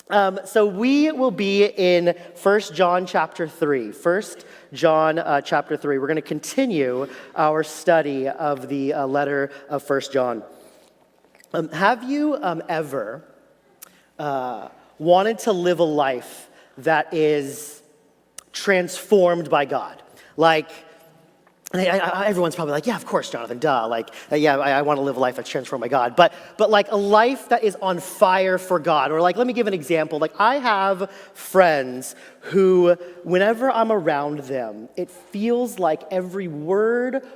So we will be in 1 John chapter 3. 1 John chapter 3. We're going to continue our study of the letter of 1 John. Have you ever wanted to live a life that is transformed by God? Like, everyone's probably like, yeah, of course, Jonathan, duh. Like, I want to live a life that's transformed by God. But like a life that is on fire for God. Or like, let me give an example. Like, I have friends who, whenever I'm around them, it feels like every word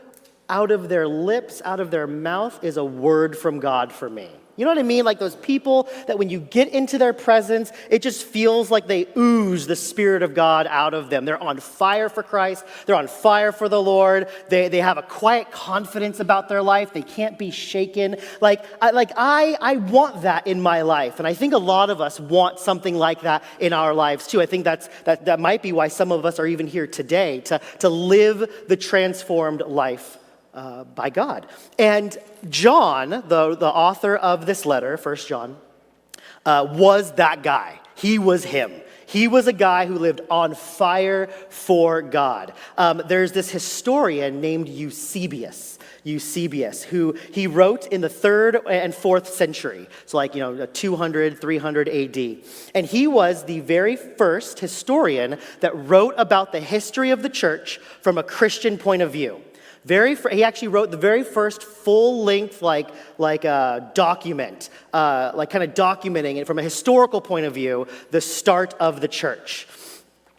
out of their lips, out of their mouth, is a word from God for me. You know what I mean? Like those people that when you get into their presence, it just feels like they ooze the Spirit of God out of them. They're on fire for Christ. They're on fire for the Lord. They have a quiet confidence about their life. They can't be shaken. I want that in my life. And I think a lot of us want something like that in our lives too. I think that might be why some of us are even here today, to live the transformed life by God. And John, the author of this letter, 1 John, was that guy. He was him. He was a guy who lived on fire for God. There's this historian named Eusebius, who he wrote in the 3rd and 4th century. So 200, 300 AD. And he was the very first historian that wrote about the history of the church from a Christian point of view. He actually wrote the very first full-length document, kind of documenting it from a historical point of view, the start of the church.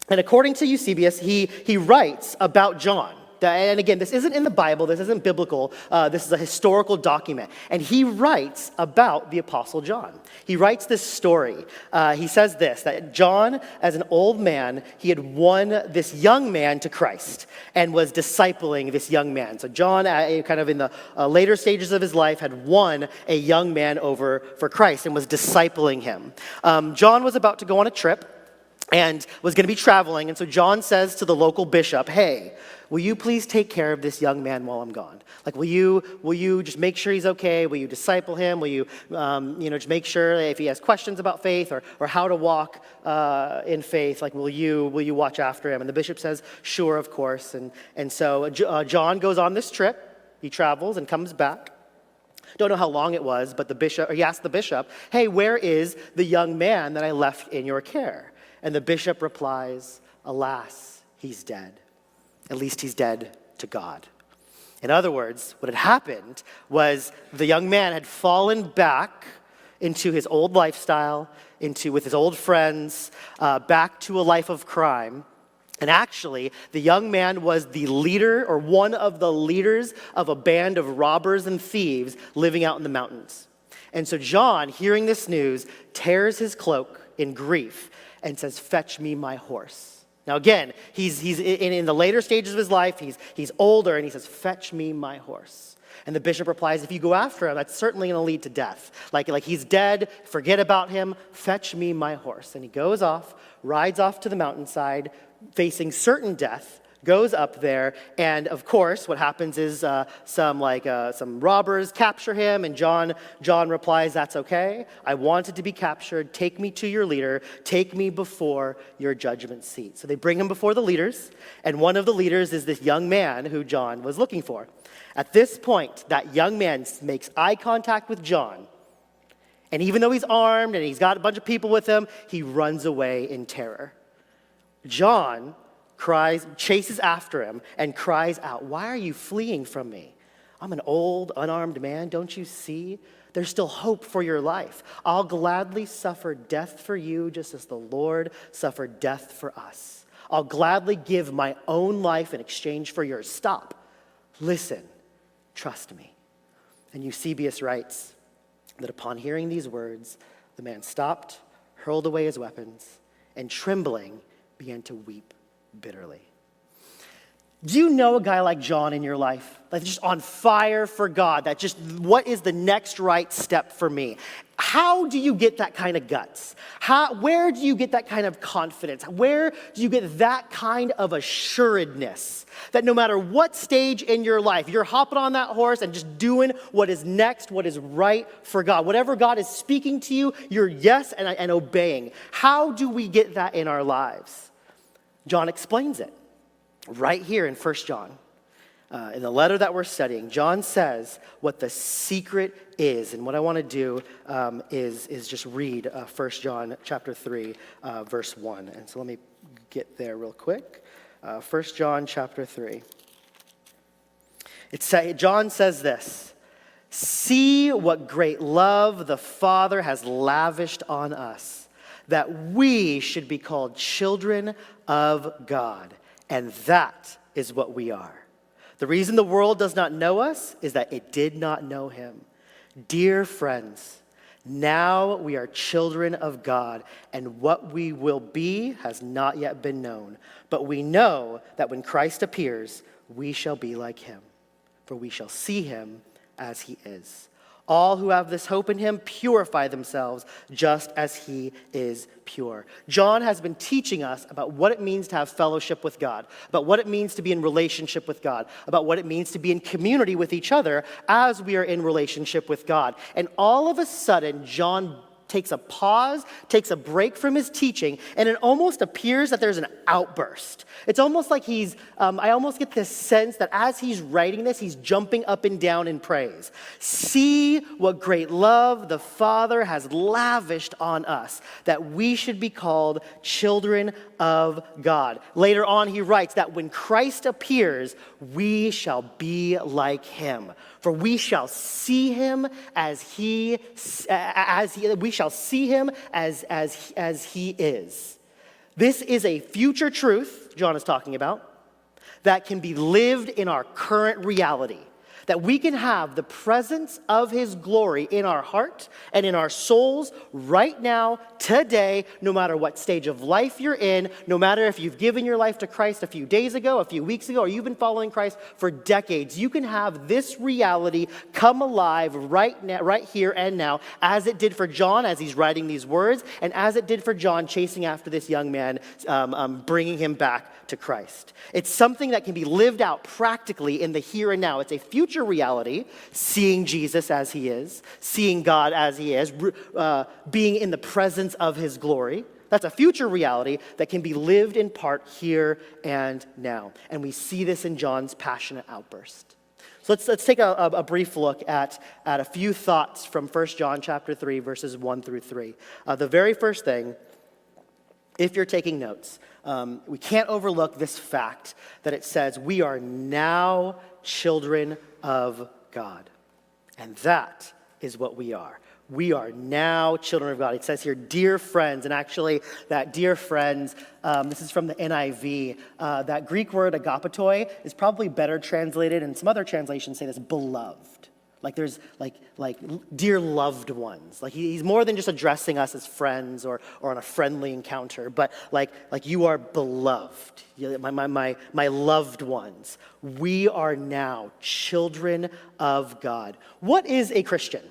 And according to Eusebius, he writes about John. And again, this isn't in the Bible, this isn't biblical, this is a historical document. And he writes about the Apostle John. He writes this story. He says this, that John, as an old man, he had won this young man to Christ and was discipling this young man. So John, kind of in the later stages of his life, had won a young man over for Christ and was discipling him. John was about to go on a trip and was going to be traveling. And so John says to the local bishop, hey, will you please take care of this young man while I'm gone? Like, will you just make sure he's okay? Will you disciple him? Will you, just make sure if he has questions about faith or how to walk in faith, like, will you watch after him? And the bishop says, sure, of course. And so John goes on this trip. He travels and comes back. Don't know how long it was, but he asked the bishop, hey, where is the young man that I left in your care? And the bishop replies, alas, he's dead. At least he's dead to God. In other words, what had happened was the young man had fallen back into his old lifestyle, with his old friends, back to a life of crime. And actually, the young man was the leader or one of the leaders of a band of robbers and thieves living out in the mountains. And so John, hearing this news, tears his cloak in grief and says, fetch me my horse. Now again, he's in the later stages of his life, he's older, and he says, fetch me my horse. And the bishop replies, if you go after him, that's certainly going to lead to death. Like he's dead, forget about him, fetch me my horse. And he goes off, rides off to the mountainside, facing certain death, goes up there, and of course, what happens is some robbers capture him, and John replies, that's okay. I wanted to be captured. Take me to your leader. Take me before your judgment seat. So they bring him before the leaders, and one of the leaders is this young man who John was looking for. At this point, that young man makes eye contact with John, and even though he's armed and he's got a bunch of people with him, he runs away in terror. John chases after him and cries out, why are you fleeing from me? I'm an old, unarmed man. Don't you see? There's still hope for your life. I'll gladly suffer death for you just as the Lord suffered death for us. I'll gladly give my own life in exchange for yours. Stop. Listen. Trust me. And Eusebius writes that upon hearing these words, the man stopped, hurled away his weapons, and trembling began to weep bitterly. Do you know a guy like John in your life? Like just on fire for God, that just, what is the next right step for me? How do you get that kind of guts? Where do you get that kind of confidence? Where do you get that kind of assuredness that no matter what stage in your life, you're hopping on that horse and just doing what is next, what is right for God? Whatever God is speaking to you, you're yes and obeying. How do we get that in our lives? John explains it right here in 1 John. In the letter that we're studying, John says what the secret is. And what I want to do is just read 1 John chapter 3, verse 1. And so let me get there real quick. 1 John chapter 3. John says this, "See what great love the Father has lavished on us, that we should be called children of God. And that is what we are. The reason the world does not know us is that it did not know him. Dear friends, now we are children of God, and what we will be has not yet been known. But we know that when Christ appears, we shall be like him, for we shall see him as he is. All who have this hope in him purify themselves just as he is pure." John has been teaching us about what it means to have fellowship with God, about what it means to be in relationship with God, about what it means to be in community with each other as we are in relationship with God. And all of a sudden, John takes a pause, takes a break from his teaching, and it almost appears that there's an outburst. It's almost like I almost get this sense that as he's writing this, he's jumping up and down in praise. "See what great love the Father has lavished on us, that we should be called children of God." Later on, he writes that when Christ appears, we shall be like him. For we shall see him as he is. This is a future truth, John is talking about, that can be lived in our current reality. That we can have the presence of his glory in our heart and in our souls right now, today, no matter what stage of life you're in, no matter if you've given your life to Christ a few days ago, a few weeks ago, or you've been following Christ for decades. You can have this reality come alive right now, right here and now, as it did for John as he's writing these words, and as it did for John chasing after this young man, bringing him back to Christ. It's something that can be lived out practically in the here and now. It's a future reality, seeing Jesus as he is, seeing God as he is, being in the presence of his glory. That's a future reality that can be lived in part here and now. And we see this in John's passionate outburst. So let's take a brief look at a few thoughts from 1 John chapter 3, verses 1 through 3. The very first thing, if you're taking notes, we can't overlook this fact that it says we are now children of God. And that is what we are. We are now children of God. It says here, dear friends, and actually that dear friends, this is from the NIV. That Greek word agapetoi is probably better translated, and some other translations say this, beloved. Like there's like dear loved ones. Like he's more than just addressing us as friends or on a friendly encounter, but like you are beloved, my loved ones. We are now children of God. What is a Christian?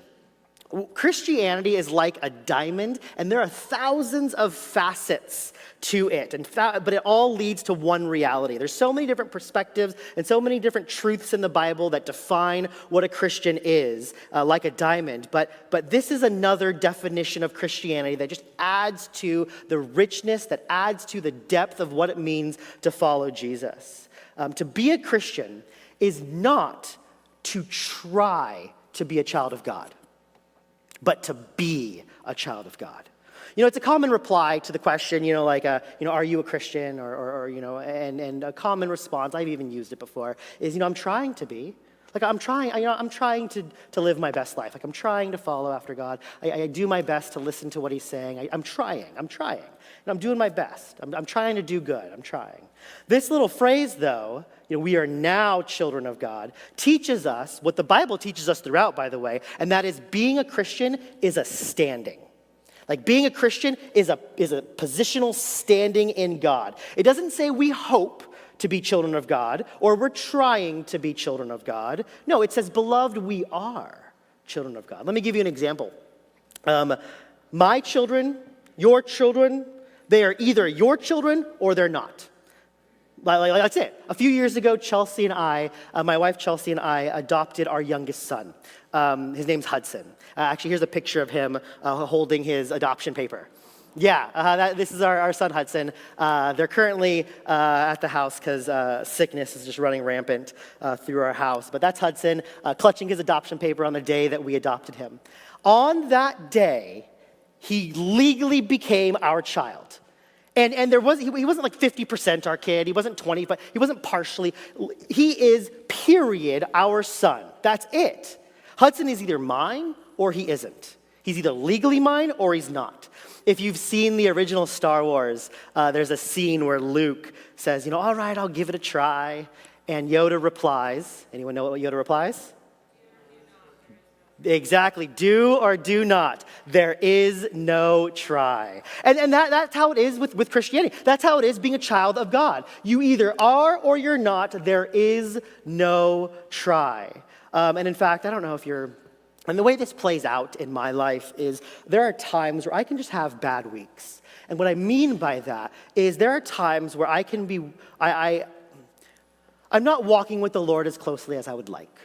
Christianity is like a diamond, and there are thousands of facets to it, but it all leads to one reality. There's so many different perspectives and so many different truths in the Bible that define what a Christian is, like a diamond. But this is another definition of Christianity that just adds to the richness, that adds to the depth of what it means to follow Jesus. To be a Christian is not to try to be a child of God, but to be a child of God. You know, it's a common reply to the question, are you a Christian? And a common response, I've even used it before, is, I'm trying to be. Like, I'm trying to live my best life. Like, I'm trying to follow after God. I do my best to listen to what he's saying. I'm trying. And I'm doing my best. I'm trying to do good. I'm trying. This little phrase, though, we are now children of God, teaches us what the Bible teaches us throughout, by the way, and that is being a Christian is a standing. Like being a Christian is a positional standing in God. It doesn't say we hope to be children of God or we're trying to be children of God. No, it says, beloved, we are children of God. Let me give you an example. My children, your children, they are either your children or they're not. That's it. A few years ago, Chelsea and I, my wife Chelsea and I, adopted our youngest son. His name's Hudson. Actually, here's a picture of him holding his adoption paper. Yeah, this is our son Hudson. They're currently at the house because sickness is just running rampant through our house. But that's Hudson clutching his adoption paper on the day that we adopted him. On that day, he legally became our child. And he wasn't like 50% our kid, he wasn't 20, but he wasn't partially. He is, period, our son. That's it. Hudson is either mine or he isn't. He's either legally mine or he's not. If you've seen the original Star Wars, there's a scene where Luke says, all right, I'll give it a try. And Yoda replies, anyone know what Yoda replies? Exactly, do or do not. There is no try. And that's how it is with Christianity. That's how it is being a child of God. You either are or you're not. There is no try. And in fact, I don't know if and the way this plays out in my life is there are times where I can just have bad weeks. And what I mean by that is there are times where I can be, I'm not walking with the Lord as closely as I would like.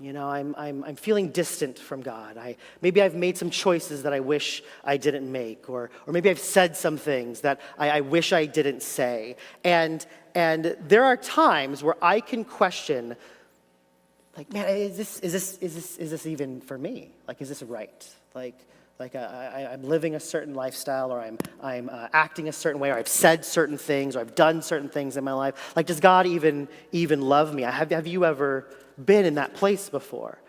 I'm feeling distant from God. Maybe I've made some choices that I wish I didn't make, or maybe I've said some things that I wish I didn't say. And there are times where I can question, like, man, is this even for me? Like, is this right? I'm living a certain lifestyle, or I'm acting a certain way, or I've said certain things, or I've done certain things in my life. Like, does God even love me? Have you ever been in that place before?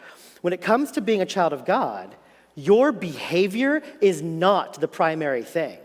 When it comes to being a child of God, your behavior is not the primary thing.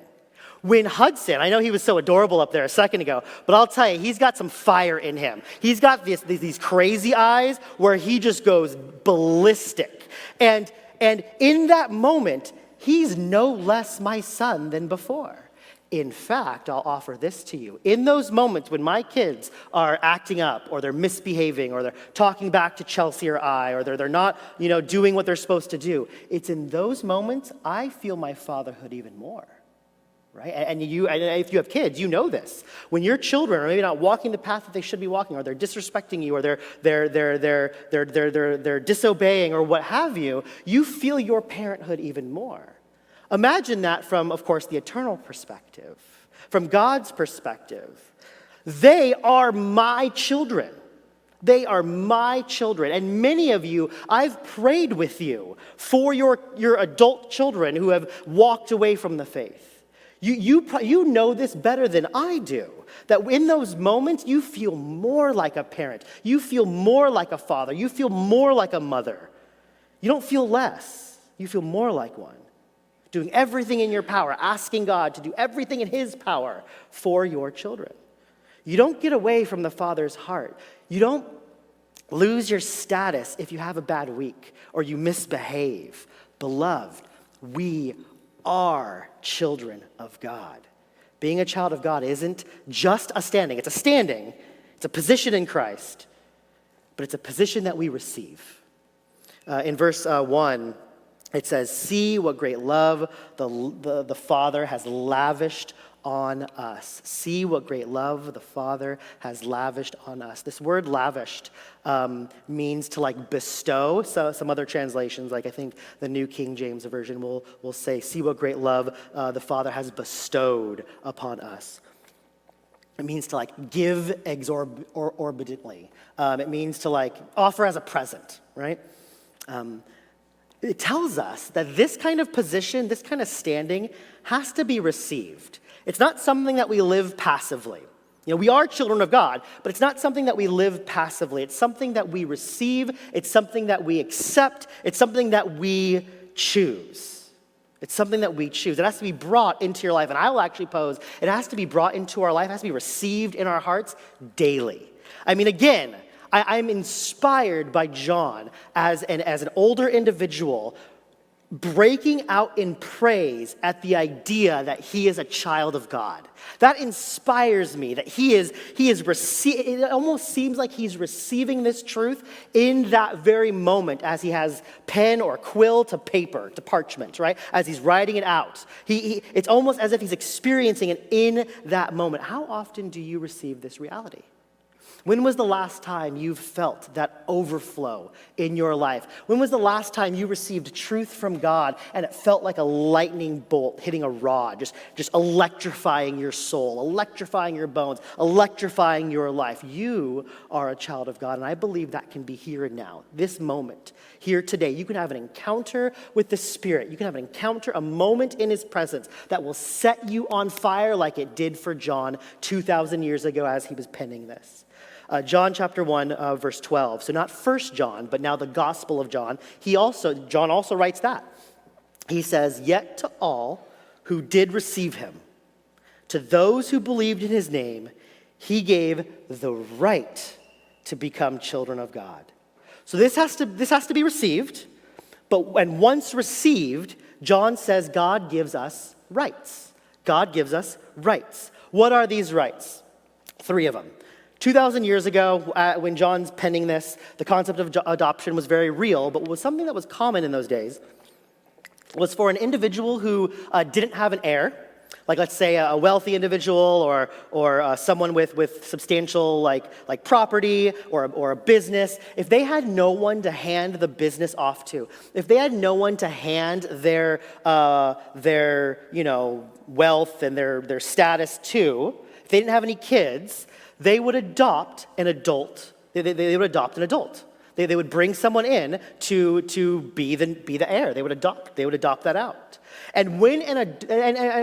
When Hudson, I know he was so adorable up there a second ago, but I'll tell you, he's got some fire in him. He's got these crazy eyes where he just goes ballistic. And in that moment, he's no less my son than before. In fact, I'll offer this to you. In those moments when my kids are acting up, or they're misbehaving, or they're talking back to Chelsea or I, or they're not, doing what they're supposed to do, it's in those moments I feel my fatherhood even more. Right? And if you have kids, you know this. When your children are maybe not walking the path that they should be walking, or they're disrespecting you, or they're disobeying, or what have you, you feel your parenthood even more. Imagine that from, of course, the eternal perspective, from God's perspective. They are my children. They are my children. And many of you, I've prayed with you for your adult children who have walked away from the faith. You know this better than I do, that in those moments you feel more like a parent. You feel more like a father. You feel more like a mother. You don't feel less. You feel more like one. Doing everything in your power, asking God to do everything in His power for your children. You don't get away from the Father's heart. You don't lose your status if you have a bad week or you misbehave. Beloved, we are children of God. Being a child of God isn't just a standing. It's a standing. It's a position in Christ. But it's a position that we receive. In verse 1, it says, "See what great love the Father has lavished on us." See what great love the Father has lavished on us. This word lavished means to bestow. So some other translations, I think the New King James Version will say, "See what great love the Father has bestowed upon us." It means to give exorbitantly. It means to offer as a present, right? It tells us that this kind of position, this kind of standing, has to be received. It's not something that we live passively. We are children of God, but it's not something that we live passively. It's something that we receive. It's something that we accept. It's something that we choose. It's something that we choose. It has to be brought into your life. And I will actually pose, it has to be brought into our life. It has to be received in our hearts daily. Again, I'm inspired by John as an older individual breaking out in praise at the idea that he is a child of God. That inspires me, that it almost seems like he's receiving this truth in that very moment as he has pen or quill to paper, to parchment, right? As he's writing it out. It's almost as if he's experiencing it in that moment. How often do you receive this reality? When was the last time you felt that overflow in your life? When was the last time you received truth from God and it felt like a lightning bolt hitting a rod, just electrifying your soul, electrifying your bones, electrifying your life? You are a child of God, and I believe that can be here and now, this moment, here today. You can have an encounter with the Spirit. You can have an encounter, a moment in his presence that will set you on fire like it did for John 2,000 years ago as he was penning this. John chapter 1, verse 12. So not 1 John, but now the Gospel of John. John also writes that. He says, "Yet to all who did receive him, to those who believed in his name, he gave the right to become children of God." So this has to be received, but when once received, John says God gives us rights. God gives us rights. What are these rights? 3 of them. 2,000 years ago, when John's penning this, the concept of adoption was very real, but was something that was common in those days was for an individual who didn't have an heir, like let's say a wealthy individual or someone with substantial like property or a business. If they had no one to hand the business off to, if they had no one to hand their wealth and their status to, if they didn't have any kids, they would adopt an adult. They would adopt an adult. They would bring someone in to be the heir. They would adopt that out. And when an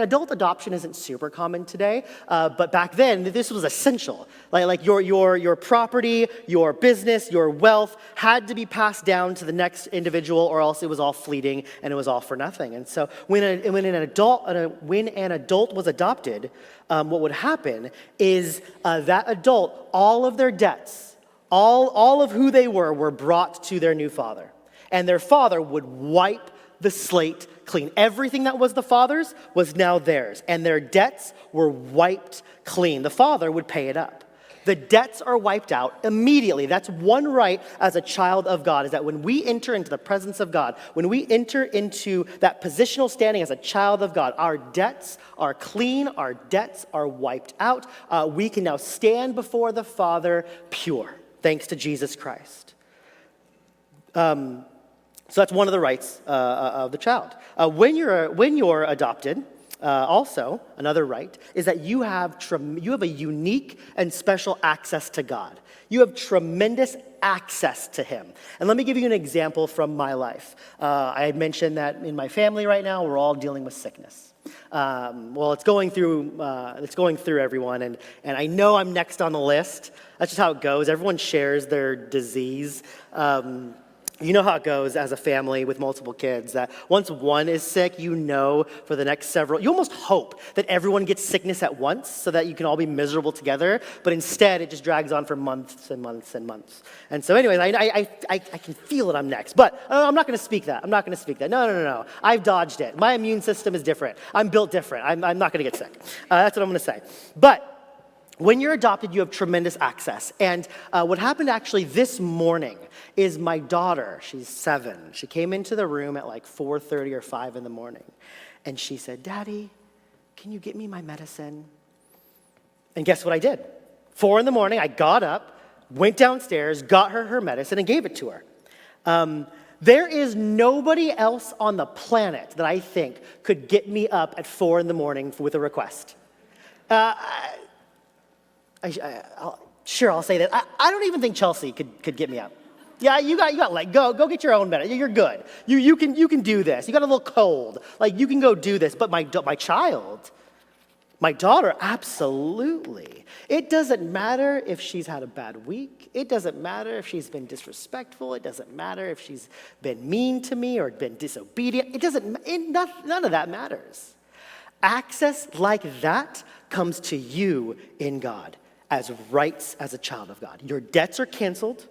adult adoption isn't super common today, but back then this was essential. Like your property, your business, your wealth had to be passed down to the next individual, or else it was all fleeting and it was all for nothing. And so when an adult was adopted, what would happen is that adult, all of their debts, all of who they were brought to their new father. And their father would wipe the slate clean. Everything that was the father's was now theirs, and their debts were wiped clean. The father would pay it up. The debts are wiped out immediately. That's one right as a child of God, is that when we enter into the presence of God, when we enter into that positional standing as a child of God, our debts are clean, our debts are wiped out. We can now stand before the Father pure, thanks to Jesus Christ. So that's one of the rights of the child. When you're adopted, also another right is that you have a unique and special access to God. You have tremendous access to him. And let me give you an example from my life. I had mentioned that in my family right now, we're all dealing with sickness. It's going through everyone, and I know I'm next on the list. That's just how it goes. Everyone shares their disease. You know how it goes as a family with multiple kids, that once one is sick, you almost hope that everyone gets sickness at once so that you can all be miserable together, but instead it just drags on for months and months and months. And so anyways, I can feel it, I'm next. But I'm not going to speak that. No. I've dodged it. My immune system is different. I'm built different. I'm not going to get sick. That's what I'm going to say. But when you're adopted, you have tremendous access. And what happened actually this morning is my daughter, she's 7. She came into the room at like 4:30 or 5 in the morning. And she said, "Daddy, can you get me my medicine?" And guess what I did? 4 in the morning, I got up, went downstairs, got her medicine, and gave it to her. There is nobody else on the planet that I think could get me up at 4 in the morning with a request. I'll say that. I don't even think Chelsea could get me up. Yeah, you got like go get your own medicine. You're good. You can do this. You got a little cold. Like you can go do this. But my child, my daughter, absolutely. It doesn't matter if she's had a bad week. It doesn't matter if she's been disrespectful. It doesn't matter if she's been mean to me or been disobedient. None of that matters. Access like that comes to you in God as rights as a child of God. Your debts are canceled,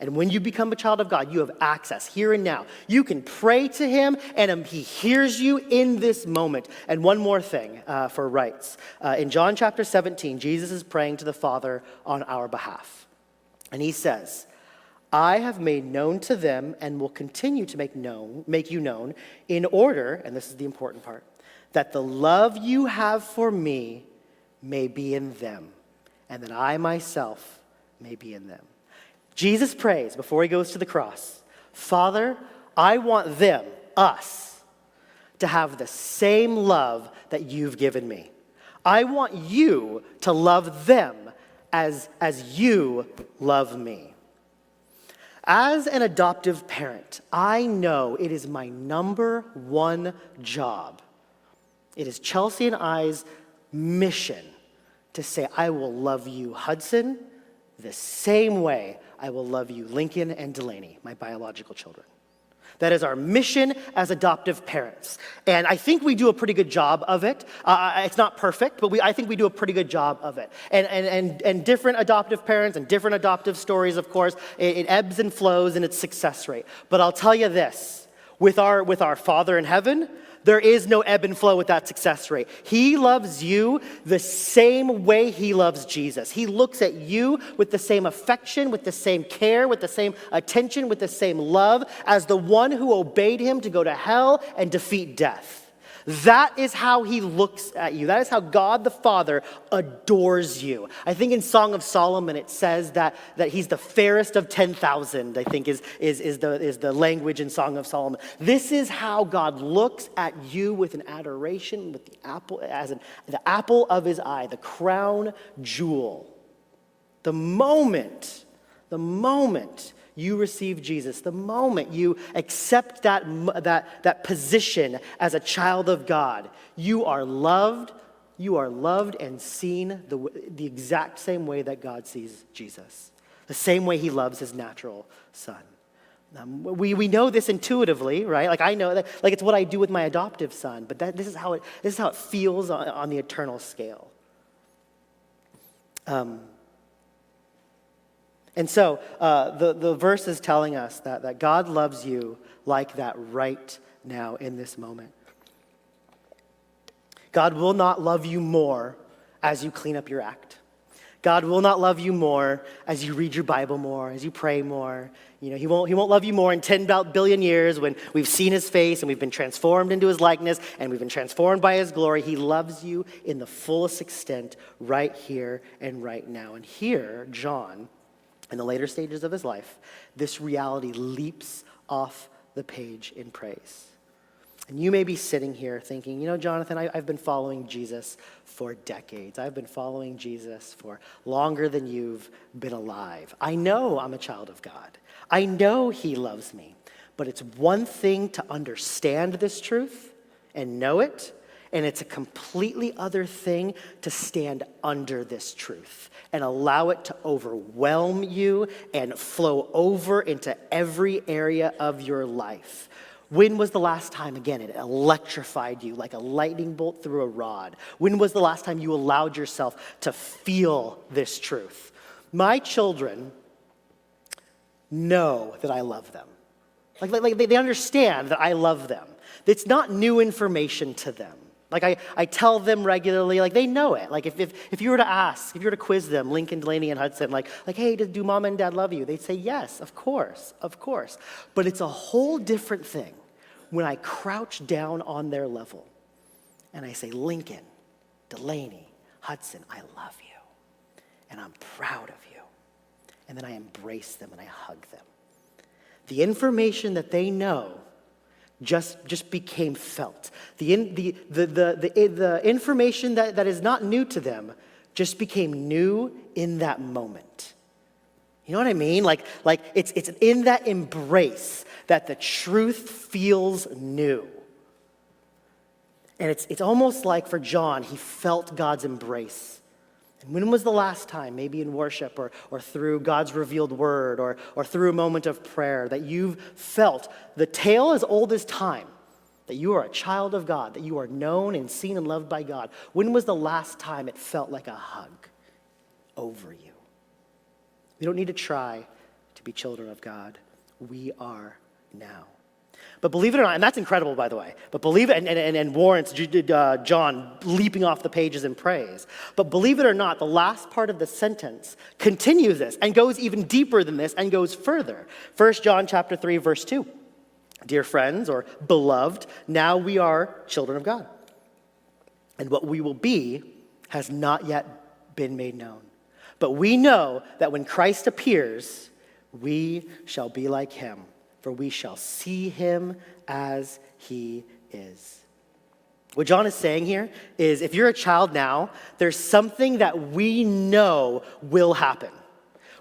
And when you become a child of God, you have access here and now. You can pray to him, and he hears you in this moment. And one more thing for rights. In John chapter 17, Jesus is praying to the Father on our behalf. And he says, I have made known to them and will continue to make you known in order, and this is the important part, that the love you have for me may be in them, and that I myself may be in them. Jesus prays before he goes to the cross, Father, I want them, us, to have the same love that you've given me. I want you to love them as you love me. As an adoptive parent, I know it is my number one job. It is Chelsea and I's mission to say, I will love you, Hudson, the same way I will love you, Lincoln and Delaney, my biological children. That is our mission as adoptive parents. And I think we do a pretty good job of it. It's not perfect, but I think we do a pretty good job of it. And different adoptive parents and different adoptive stories, of course, it ebbs and flows in its success rate. But I'll tell you this, with our Father in heaven, there is no ebb and flow with that success rate. He loves you the same way he loves Jesus. He looks at you with the same affection, with the same care, with the same attention, with the same love as the one who obeyed him to go to hell and defeat death. That is how he looks at you. That is how God the Father adores you. I think in Song of Solomon it says that he's the fairest of 10,000, I think is the language in Song of Solomon. This is how God looks at you with an adoration, with the apple, the apple of his eye, the crown jewel. The moment you receive Jesus, the moment you accept that position as a child of God, you are loved and seen the exact same way that God sees Jesus, the same way he loves his natural son. We know this intuitively, right? Like I know that, like it's what I do with my adoptive son, but this is how it feels on the eternal scale. And so the verse is telling us that God loves you like that right now in this moment. God will not love you more as you clean up your act. God will not love you more as you read your Bible more, as you pray more. You know, he won't love you more in 10 billion years when we've seen his face and we've been transformed into his likeness and we've been transformed by his glory. He loves you in the fullest extent right here and right now. And here, John, in the later stages of his life, this reality leaps off the page in praise. And you may be sitting here thinking, you know, Jonathan, I've been following Jesus for decades. I've been following Jesus for longer than you've been alive. I know I'm a child of God. I know he loves me. But it's one thing to understand this truth and know it, and it's a completely other thing to stand under this truth and allow it to overwhelm you and flow over into every area of your life. When was the last time, again, it electrified you like a lightning bolt through a rod? When was the last time you allowed yourself to feel this truth? My children know that I love them. Like they understand that I love them. It's not new information to them. Like I tell them regularly, like they know it. Like if you were to ask, if you were to quiz them, Lincoln, Delaney, and Hudson, like hey, do mom and dad love you? They'd say yes, of course. But it's a whole different thing when I crouch down on their level and I say, Lincoln, Delaney, Hudson, I love you and I'm proud of you. And then I embrace them and I hug them. The information that they know just became felt. The information that is not new to them just became new in that moment. You know what I mean? Like it's in that embrace that the truth feels new. And it's almost like for John, he felt God's embrace. And when was the last time, maybe in worship or through God's revealed word or through a moment of prayer, that you've felt the tale as old as time, that you are a child of God, that you are known and seen and loved by God? When was the last time it felt like a hug over you? We don't need to try to be children of God. We are now. But believe it or not, and that's incredible, by the way, but believe it, and warrants John leaping off the pages in praise. But believe it or not, the last part of the sentence continues this and goes even deeper than this and goes further. 1 John chapter 3, verse 2. Dear friends, or beloved, now we are children of God. And what we will be has not yet been made known. But we know that when Christ appears, we shall be like him, for we shall see him as he is. What John is saying here is if you're a child now, there's something that we know will happen.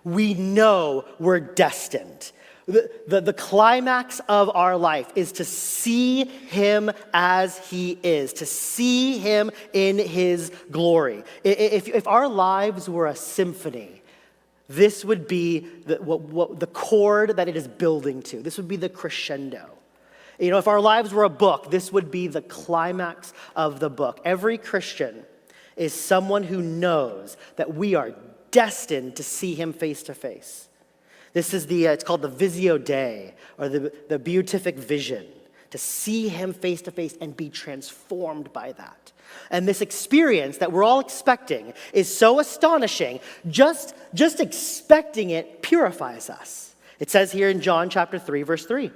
We know we're destined. The climax of our life is to see him as he is, to see him in his glory. If our lives were a symphony, this would be the chord that it is building to. This would be the crescendo. You know, if our lives were a book, this would be the climax of the book. Every Christian is someone who knows that we are destined to see him face to face. This is it's called the Visio Dei, or the beatific vision, to see him face to face and be transformed by that. And this experience that we're all expecting is so astonishing, just expecting it purifies us. It says here in John chapter 3, verse 3,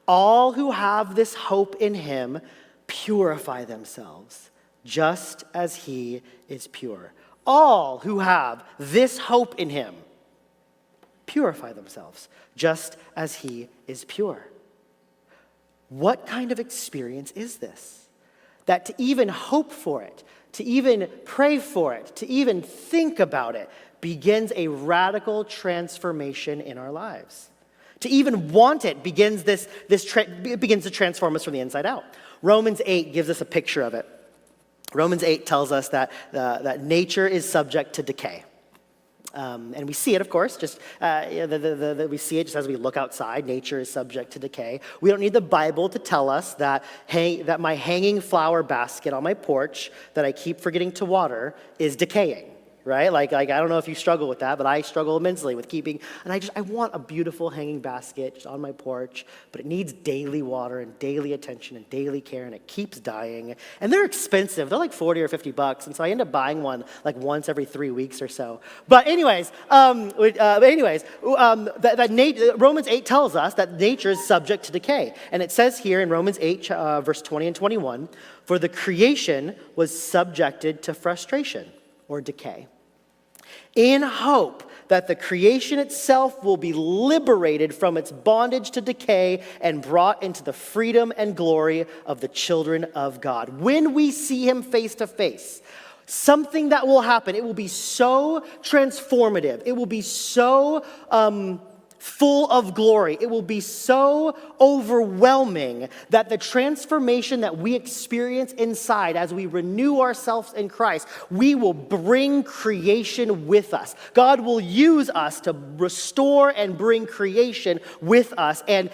all who have this hope in him purify themselves, just as he is pure. All who have this hope in him purify themselves, just as he is pure. What kind of experience is this? That to even hope for it, to even pray for it, to even think about it, begins a radical transformation in our lives. To even want it begins it begins to transform us from the inside out. Romans 8 gives us a picture of it. Romans 8 tells us that nature is subject to decay. And we see it, of course, we see it just as we look outside. Nature is subject to decay. We don't need the Bible to tell us that my hanging flower basket on my porch that I keep forgetting to water is decaying, right? Like I don't know if you struggle with that, but I struggle immensely with keeping, and I want a beautiful hanging basket just on my porch, but it needs daily water and daily attention and daily care, and it keeps dying. And they're expensive. They're like $40 or $50, and so I end up buying one like once every 3 weeks or so. But Romans 8 tells us that nature is subject to decay. And it says here in Romans 8, verse 20 and 21, for the creation was subjected to frustration or decay, in hope that the creation itself will be liberated from its bondage to decay and brought into the freedom and glory of the children of God. When we see him face to face, something that will happen, it will be so transformative. It will be so full of glory. It will be so overwhelming that the transformation that we experience inside as we renew ourselves in Christ, we will bring creation with us. God will use us to restore and bring creation with us, and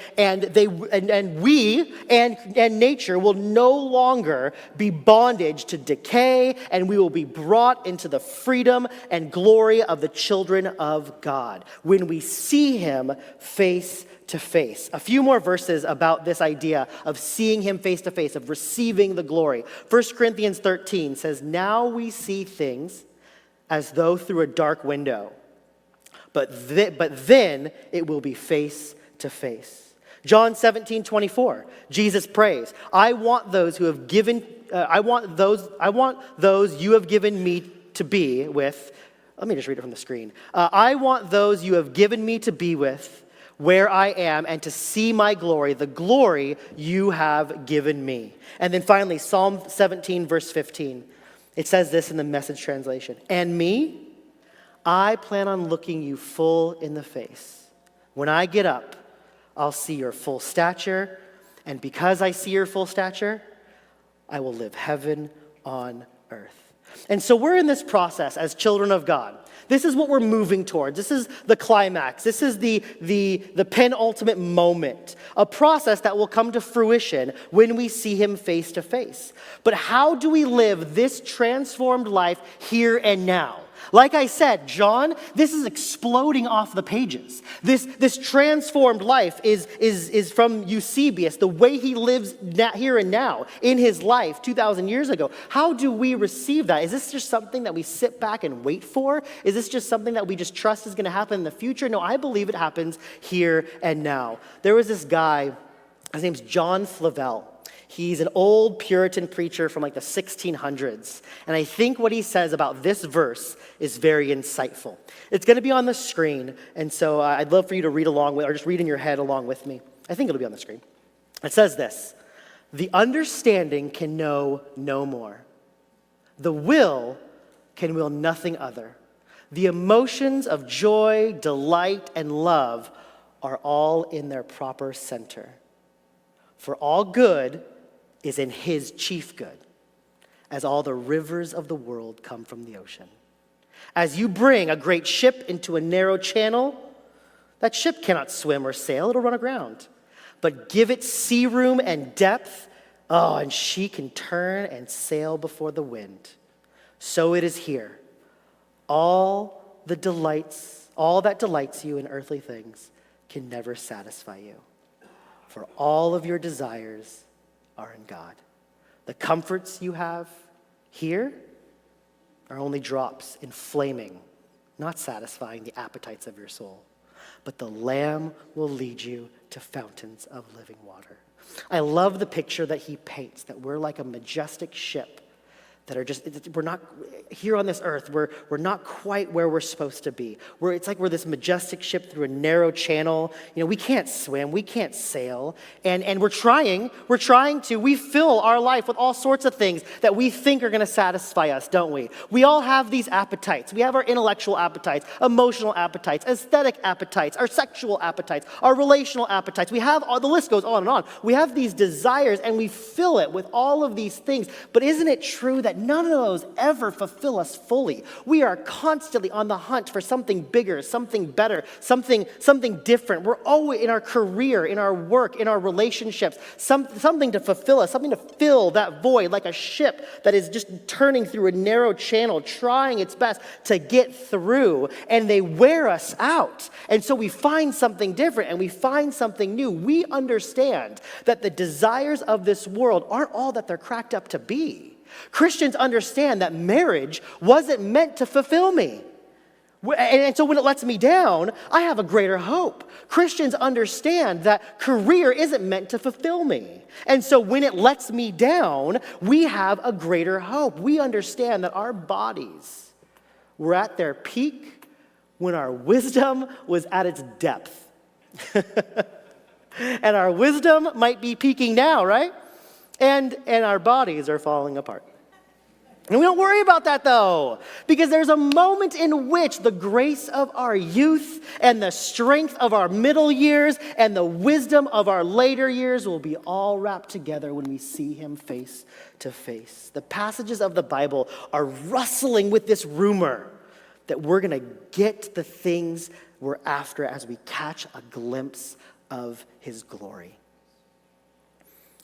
we and nature will no longer be bondage to decay, and we will be brought into the freedom and glory of the children of God when we see him face to face. A few more verses about this idea of seeing him face to face, of receiving the glory. 1 Corinthians 13 says, now we see things as though through a dark window, but then it will be face to face. John 17:24, Jesus prays, I want those you have given me to be with. Let me just read it from the screen. I want those you have given me to be with where I am and to see my glory, the glory you have given me. And then finally, Psalm 17, verse 15. It says this in the Message translation. And me, I plan on looking you full in the face. When I get up, I'll see your full stature. And because I see your full stature, I will live heaven on earth. And so we're in this process as children of God. This is what we're moving towards. This is the climax. This is the penultimate moment, a process that will come to fruition when we see him face to face. But how do we live this transformed life here and now? Like I said, John, this is exploding off the pages. This transformed life is from Eusebius, the way he lives here and now in his life 2,000 years ago. How do we receive that? Is this just something that we sit back and wait for? Is this just something that we just trust is going to happen in the future? No, I believe it happens here and now. There was this guy, his name's John Flavel. He's an old Puritan preacher from like the 1600s. And I think what he says about this verse is very insightful. It's going to be on the screen. And so I'd love for you to read along with, or just read in your head along with me. I think it'll be on the screen. It says this: the understanding can know no more. The will can will nothing other. The emotions of joy, delight, and love are all in their proper center. For all good is in his chief good, as all the rivers of the world come from the ocean. As you bring a great ship into a narrow channel, that ship cannot swim or sail, it'll run aground. But give it sea room and depth, and she can turn and sail before the wind. So it is here. All that delights you in earthly things can never satisfy you. For all of your desires are in God. The comforts you have here are only drops inflaming, not satisfying the appetites of your soul. But the Lamb will lead you to fountains of living water. I love the picture that he paints, that we're like a majestic ship that are just, we're not, here on this earth, we're not quite where we're supposed to be. It's like we're this majestic ship through a narrow channel. You know, we can't swim, we can't sail, and we fill our life with all sorts of things that we think are gonna satisfy us, don't we? We all have these appetites. We have our intellectual appetites, emotional appetites, aesthetic appetites, our sexual appetites, our relational appetites. We have, the list goes on and on. We have these desires and we fill it with all of these things, but isn't it true that none of those ever fulfill us fully? We are constantly on the hunt for something bigger, something better, something different. We're always in our career, in our work, in our relationships, something to fulfill us, something to fill that void, like a ship that is just turning through a narrow channel, trying its best to get through, and they wear us out. And so we find something different and we find something new. We understand that the desires of this world aren't all that they're cracked up to be. Christians understand that marriage wasn't meant to fulfill me. And so when it lets me down, I have a greater hope. Christians understand that career isn't meant to fulfill me. And so when it lets me down, we have a greater hope. We understand that our bodies were at their peak when our wisdom was at its depth. And our wisdom might be peaking now, right? And our bodies are falling apart. And we don't worry about that though, because there's a moment in which the grace of our youth and the strength of our middle years and the wisdom of our later years will be all wrapped together when we see him face to face. The passages of the Bible are rustling with this rumor that we're going to get the things we're after as we catch a glimpse of his glory.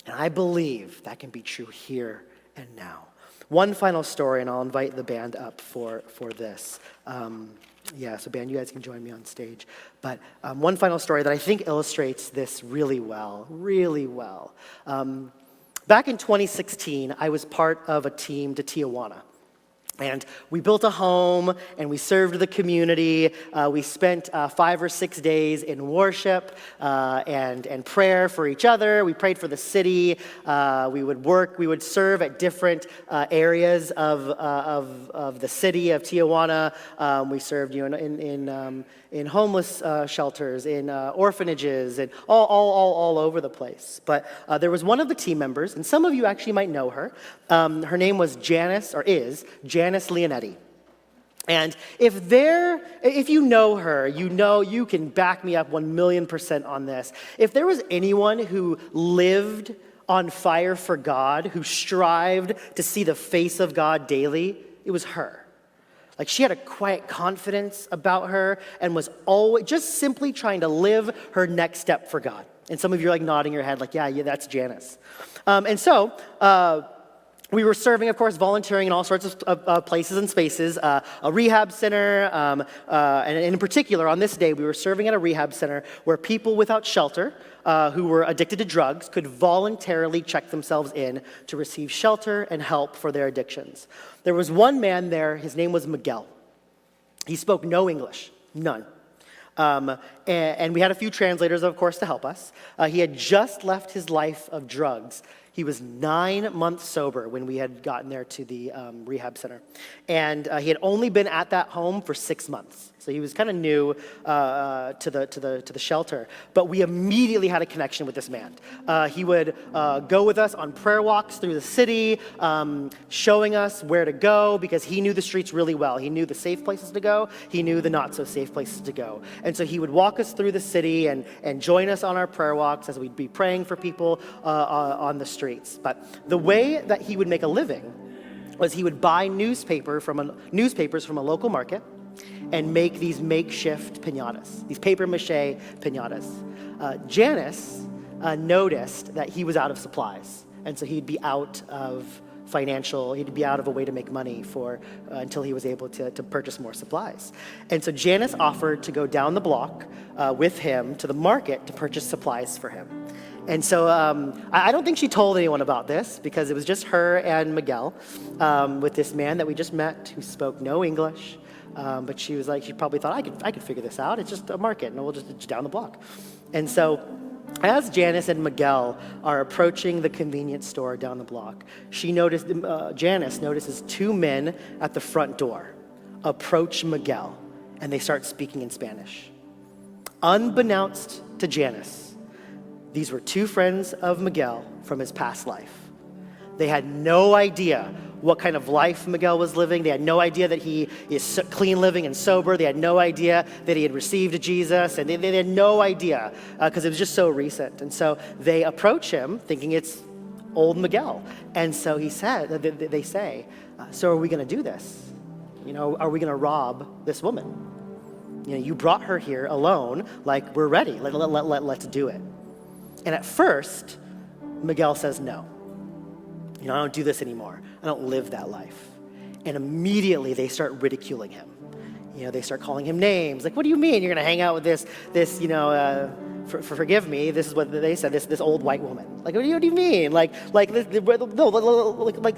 And I believe that can be true here and now. One final story, and I'll invite the band up for this. So band, you guys can join me on stage. But one final story that I think illustrates this really well. Back in 2016, I was part of a team to Tijuana. And we built a home, and we served the community. We spent 5 or 6 days in worship and prayer for each other. We prayed for the city. We would serve at different areas of the city of Tijuana. We served, in homeless shelters, in orphanages, and all over the place. But there was one of the team members, and some of you actually might know her. Her name was Janice Leonetti. And if you know her, you can back me up 1,000,000% on this. If there was anyone who lived on fire for God, who strived to see the face of God daily, it was her. Like, she had a quiet confidence about her and was always just simply trying to live her next step for God. And some of you are like nodding your head like, yeah, that's Janice. And so we were serving, of course, volunteering in all sorts of places and spaces, a rehab center, and in particular, on this day, we were serving at a rehab center where people without shelter who were addicted to drugs could voluntarily check themselves in to receive shelter and help for their addictions. There was one man there, his name was Miguel. He spoke no English, none. And we had a few translators, of course, to help us. He had just left his life of drugs. He was 9 months sober when we had gotten there to the rehab center. And he had only been at that home for 6 months. So he was kind of new to the shelter. But we immediately had a connection with this man. He would go with us on prayer walks through the city, showing us where to go because he knew the streets really well. He knew the safe places to go. He knew the not so safe places to go. And so he would walk us through the city and join us on our prayer walks as we'd be praying for people on the streets. But the way that he would make a living was he would buy newspapers from a local market and make these makeshift piñatas, these paper mache piñatas. Janice noticed that he was out of supplies, and so he'd be out of he'd be out of a way to make money until he was able to purchase more supplies. And so Janice offered to go down the block with him to the market to purchase supplies for him. And so I don't think she told anyone about this because it was just her and Miguel with this man that we just met who spoke no English. But she was like, she probably thought, I could figure this out. It's just a market, and it's down the block. And so as Janice and Miguel are approaching the convenience store down the block, Janice notices 2 men at the front door approach Miguel, and they start speaking in Spanish. Unbeknownst to Janice, these were 2 friends of Miguel from his past life. They had no idea what kind of life Miguel was living. They had no idea that he is clean living and sober. They had no idea that he had received Jesus. And they had no idea because it was just so recent. And so they approach him thinking it's old Miguel. And so they say, so are we going to do this? Are we going to rob this woman? You brought her here alone. Like, we're ready. Let's do it. And at first, Miguel says no. I don't do this anymore. I don't live that life. And immediately they start ridiculing him. They start calling him names. Like, what do you mean you're going to hang out with this forgive me, this is what they said, this old white woman. Like, what do you mean?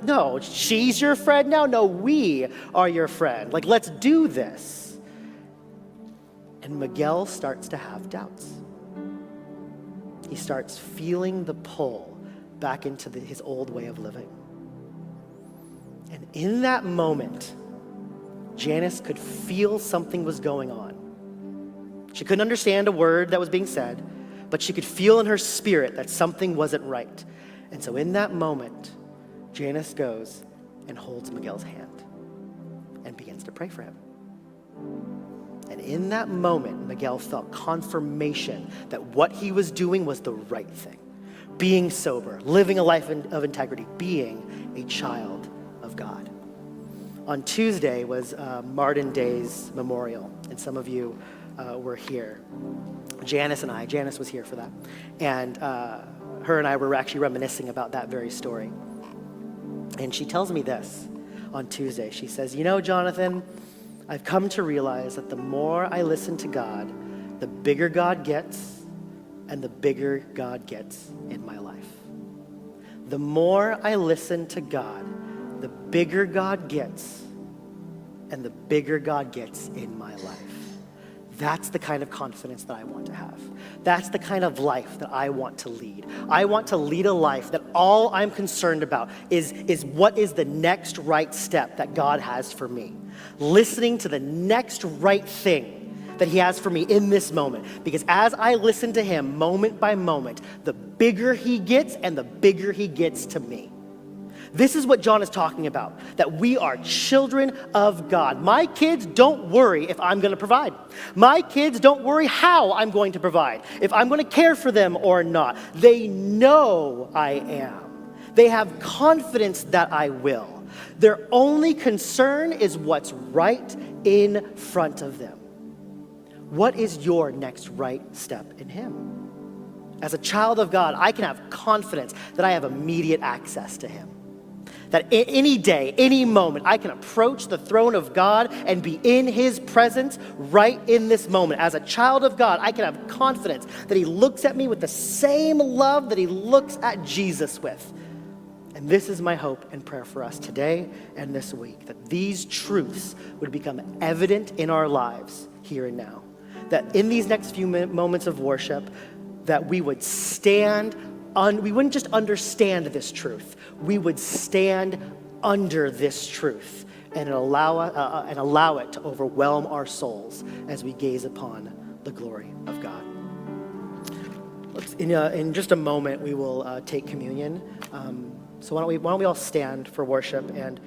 No, she's your friend now? No, we are your friend. Like, let's do this. And Miguel starts to have doubts. He starts feeling the pull back into his old way of living. And in that moment, Janice could feel something was going on. She couldn't understand a word that was being said, but she could feel in her spirit that something wasn't right. And so in that moment, Janice goes and holds Miguel's hand and begins to pray for him. And in that moment, Miguel felt confirmation that what he was doing was the right thing. Being sober, living a life of integrity, being a child of God. On Tuesday was Martin Day's memorial, and some of you were here. Janice was here for that. And her and I were actually reminiscing about that very story. And she tells me this on Tuesday. She says, Jonathan, I've come to realize that the more I listen to God, the bigger God gets, and the bigger God gets in my life. The more I listen to God, the bigger God gets, and the bigger God gets in my life. That's the kind of confidence that I want to have. That's the kind of life that I want to lead. I want to lead a life that all I'm concerned about is what is the next right step that God has for me. Listening to the next right thing that he has for me in this moment. Because as I listen to him moment by moment, the bigger he gets and the bigger he gets to me. This is what John is talking about, that we are children of God. My kids don't worry if I'm going to provide. My kids don't worry how I'm going to provide, if I'm going to care for them or not. They know I am. They have confidence that I will. Their only concern is what's right in front of them. What is your next right step in him? As a child of God, I can have confidence that I have immediate access to him. That any day, any moment, I can approach the throne of God and be in his presence right in this moment. As a child of God, I can have confidence that he looks at me with the same love that he looks at Jesus with. And this is my hope and prayer for us today and this week, that these truths would become evident in our lives here and now. That in these next few moments of worship, that we would we wouldn't just understand this truth, we would stand under this truth and allow it to overwhelm our souls as we gaze upon the glory of God. In just a moment, we will take communion. So why don't we all stand for worship, and